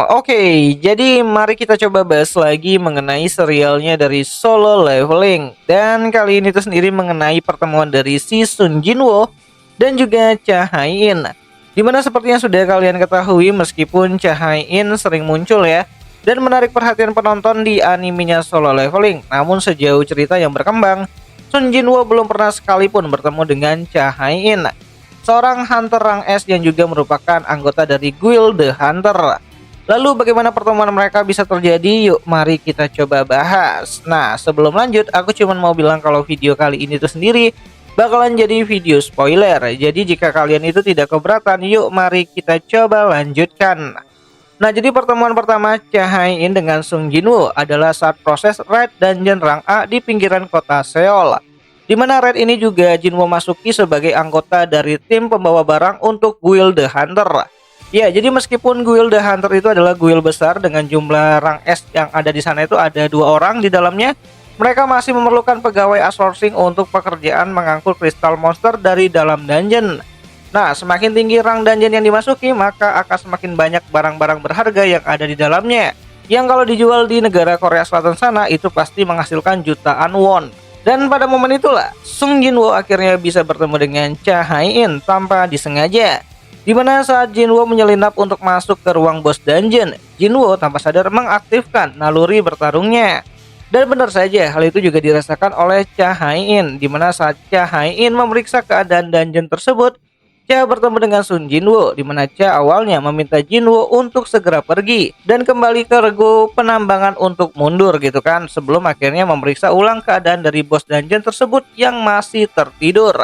Oke, jadi mari kita coba bahas lagi mengenai serialnya dari Solo Leveling. Dan kali ini tuh sendiri mengenai pertemuan dari si Sun Jinwoo dan juga Cha Hae-in. Dimana seperti yang sudah kalian ketahui, meskipun Cha Hae-in sering muncul ya dan menarik perhatian penonton di animenya Solo Leveling, namun sejauh cerita yang berkembang, Sun Jinwoo belum pernah sekalipun bertemu dengan Cha Hae-in, seorang hunter rang S yang juga merupakan anggota dari Guild The Hunter. Lalu bagaimana pertemuan mereka bisa terjadi? Yuk mari kita coba bahas. Nah, sebelum lanjut, aku cuma mau bilang kalau video kali ini tuh sendiri bakalan jadi video spoiler. Jadi jika kalian itu tidak keberatan, yuk mari kita coba lanjutkan. Nah, jadi pertemuan pertama Cha Hae-in dengan Sung Jinwoo adalah saat proses raid dungeon rang A di pinggiran kota Seoul. Di mana raid ini juga Jinwoo masuki sebagai anggota dari tim pembawa barang untuk Guild The Hunter. Ya, jadi meskipun Guild The Hunter itu adalah guild besar dengan jumlah rang S yang ada di sana itu ada 2 orang di dalamnya, mereka masih memerlukan pegawai outsourcing untuk pekerjaan mengangkut kristal monster dari dalam dungeon. Nah, semakin tinggi rang dungeon yang dimasuki, maka akan semakin banyak barang-barang berharga yang ada di dalamnya. Yang kalau dijual di negara Korea Selatan sana itu pasti menghasilkan jutaan won. Dan pada momen itulah, Sung Jinwoo akhirnya bisa bertemu dengan Cha Hae-in tanpa disengaja. Dimana saat Jinwoo menyelinap untuk masuk ke ruang boss dungeon, Jinwoo tanpa sadar mengaktifkan naluri bertarungnya. Dan benar saja, hal itu juga dirasakan oleh Cha Hae-in, dimana saat Cha Hae-in memeriksa keadaan dungeon tersebut, Cha bertemu dengan Sun Jinwoo, dimana Cha awalnya meminta Jinwoo untuk segera pergi dan kembali ke regu penambangan untuk mundur gitu kan, sebelum akhirnya memeriksa ulang keadaan dari boss dungeon tersebut yang masih tertidur.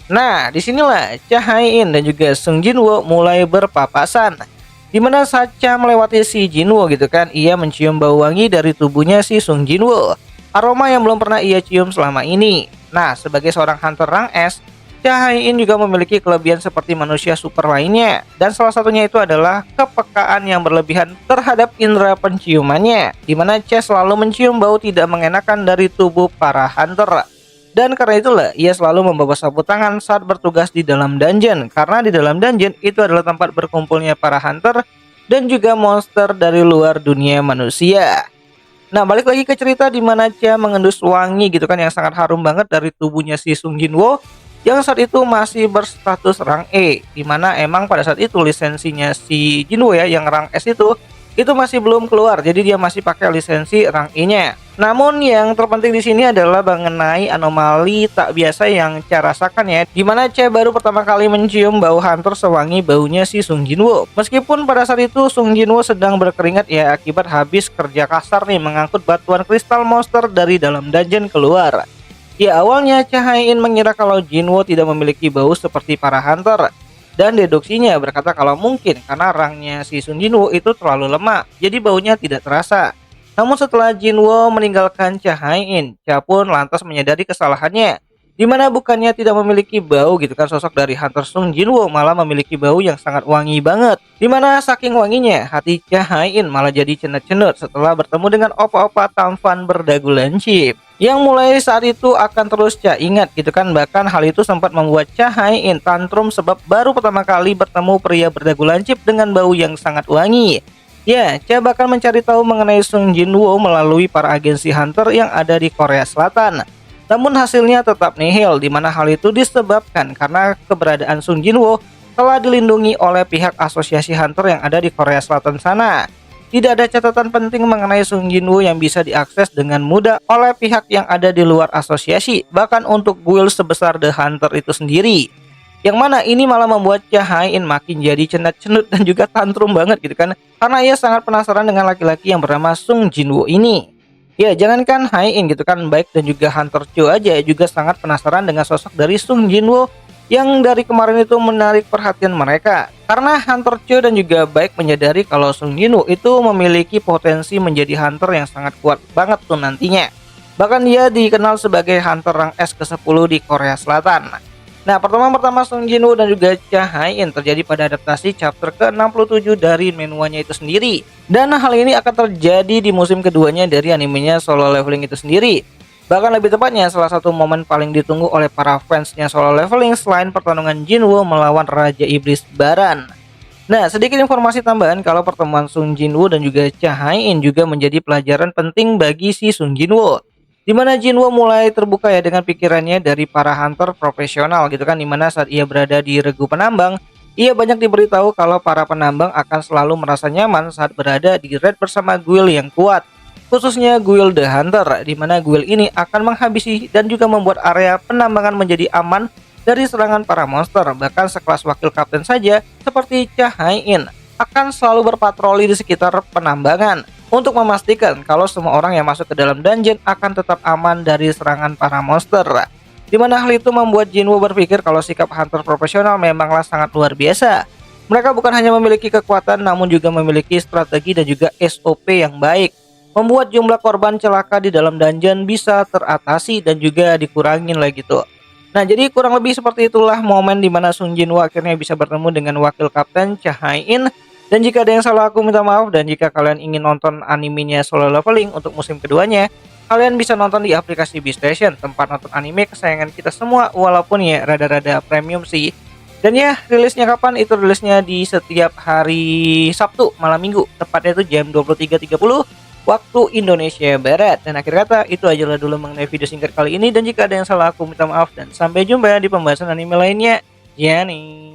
Nah, disinilah Cha Hae-in dan juga Sung Jinwoo mulai berpapasan. Dimana saat Cha melewati si Jinwoo gitu kan, ia mencium bau wangi dari tubuhnya si Sung Jinwoo. Aroma yang belum pernah ia cium selama ini. Nah, sebagai seorang hunter rang S, Cha Hae-in juga memiliki kelebihan seperti manusia super lainnya. Dan salah satunya itu adalah kepekaan yang berlebihan terhadap indera penciumannya. Dimana Cha selalu mencium bau tidak mengenakan dari tubuh para hunter. Dan karena itulah ia selalu membawa sapu tangan saat bertugas di dalam dungeon. Karena di dalam dungeon itu adalah tempat berkumpulnya para hunter dan juga monster dari luar dunia manusia. Nah, balik lagi ke cerita di mana Cha mengendus wangi gitu kan yang sangat harum banget dari tubuhnya si Sung Jinwoo yang saat itu masih berstatus rang E. Dimana emang pada saat itu lisensinya si Jinwoo ya yang rang S itu masih belum keluar, jadi dia masih pakai lisensi rang E-nya. Namun yang terpenting di sini adalah mengenai anomali tak biasa yang Cha rasakan ya, dimana Cha baru pertama kali mencium bau hunter sewangi baunya si Sung Jinwoo. Meskipun pada saat itu Sung Jinwoo sedang berkeringat ya akibat habis kerja kasar nih mengangkut batuan kristal monster dari dalam dungeon keluar. Ya, awalnya Cha Hae-in mengira kalau Jinwoo tidak memiliki bau seperti para hunter. Dan deduksinya berkata kalau mungkin karena rangnya si Sun Jinwoo itu terlalu lemah, jadi baunya tidak terasa. Namun setelah Jinwoo meninggalkan Cha Hae-in, Cha pun lantas menyadari kesalahannya. Dimana bukannya tidak memiliki bau gitu kan, sosok dari hunter Sung Jinwoo malah memiliki bau yang sangat wangi banget. Dimana saking wanginya, hati Cha Hae-in malah jadi cenut-cenut setelah bertemu dengan opa-opa tampan berdagu lancip. Yang mulai saat itu akan terus Cha ingat gitu kan, bahkan hal itu sempat membuat Cha Hae-in tantrum sebab baru pertama kali bertemu pria berdagu lancip dengan bau yang sangat wangi. Ya, Cha bahkan mencari tahu mengenai Sung Jinwoo melalui para agensi hunter yang ada di Korea Selatan. Namun hasilnya tetap nihil, di mana hal itu disebabkan karena keberadaan Sung Jinwoo telah dilindungi oleh pihak asosiasi hunter yang ada di Korea Selatan sana. Tidak ada catatan penting mengenai Sung Jinwoo yang bisa diakses dengan mudah oleh pihak yang ada di luar asosiasi, bahkan untuk guild sebesar The Hunter itu sendiri. Yang mana ini malah membuat Cha Hae-in makin jadi cenut-cenut dan juga tantrum banget gitu kan, karena ia sangat penasaran dengan laki-laki yang bernama Sung Jinwoo ini. Ya, jangankan Hae-in gitu kan, baik dan juga Hunter Cho aja juga sangat penasaran dengan sosok dari Sung Jinwoo yang dari kemarin itu menarik perhatian mereka. Karena Hunter Cho dan juga baik menyadari kalau Sung Jinwoo itu memiliki potensi menjadi hunter yang sangat kuat banget tuh nantinya. Bahkan dia dikenal sebagai hunter rang S ke-10 di Korea Selatan. Nah, pertemuan pertama Sung Jinwoo dan juga Cha Hae-in terjadi pada adaptasi chapter ke-67 dari manuanya itu sendiri. Dan hal ini akan terjadi di musim keduanya dari animenya Solo Leveling itu sendiri. Bahkan lebih tepatnya, salah satu momen paling ditunggu oleh para fansnya Solo Leveling selain pertarungan Jinwoo melawan Raja Iblis Baran. Nah, sedikit informasi tambahan kalau pertemuan Sung Jinwoo dan juga Cha Hae-in juga menjadi pelajaran penting bagi si Sung Jinwoo. Di mana Jinwoo mulai terbuka ya dengan pikirannya dari para hunter profesional gitu kan, di mana saat ia berada di regu penambang, ia banyak diberitahu kalau para penambang akan selalu merasa nyaman saat berada di raid bersama guild yang kuat. Khususnya guild The Hunter, di mana guild ini akan menghabisi dan juga membuat area penambangan menjadi aman dari serangan para monster. Bahkan sekelas wakil kapten saja seperti Cha Hae-in akan selalu berpatroli di sekitar penambangan untuk memastikan kalau semua orang yang masuk ke dalam dungeon akan tetap aman dari serangan para monster. Di mana hal itu membuat Jinwoo berpikir kalau sikap hunter profesional memanglah sangat luar biasa. Mereka bukan hanya memiliki kekuatan namun juga memiliki strategi dan juga SOP yang baik, membuat jumlah korban celaka di dalam dungeon bisa teratasi dan juga dikurangin lah gitu. Nah, jadi kurang lebih seperti itulah momen di mana Sung Jinwoo akhirnya bisa bertemu dengan wakil kapten Cha Hae-in. Dan jika ada yang salah aku minta maaf, dan jika kalian ingin nonton animenya Solo Leveling untuk musim keduanya, kalian bisa nonton di aplikasi BeStation, tempat nonton anime kesayangan kita semua, walaupun ya rada-rada premium sih. Dan ya, rilisnya kapan? Itu rilisnya di setiap hari Sabtu malam minggu, tepatnya itu jam 23.30 waktu Indonesia Barat. Dan akhir kata, itu aja lah dulu mengenai video singkat kali ini. Dan jika ada yang salah aku minta maaf, dan sampai jumpa di pembahasan anime lainnya. Ya nih.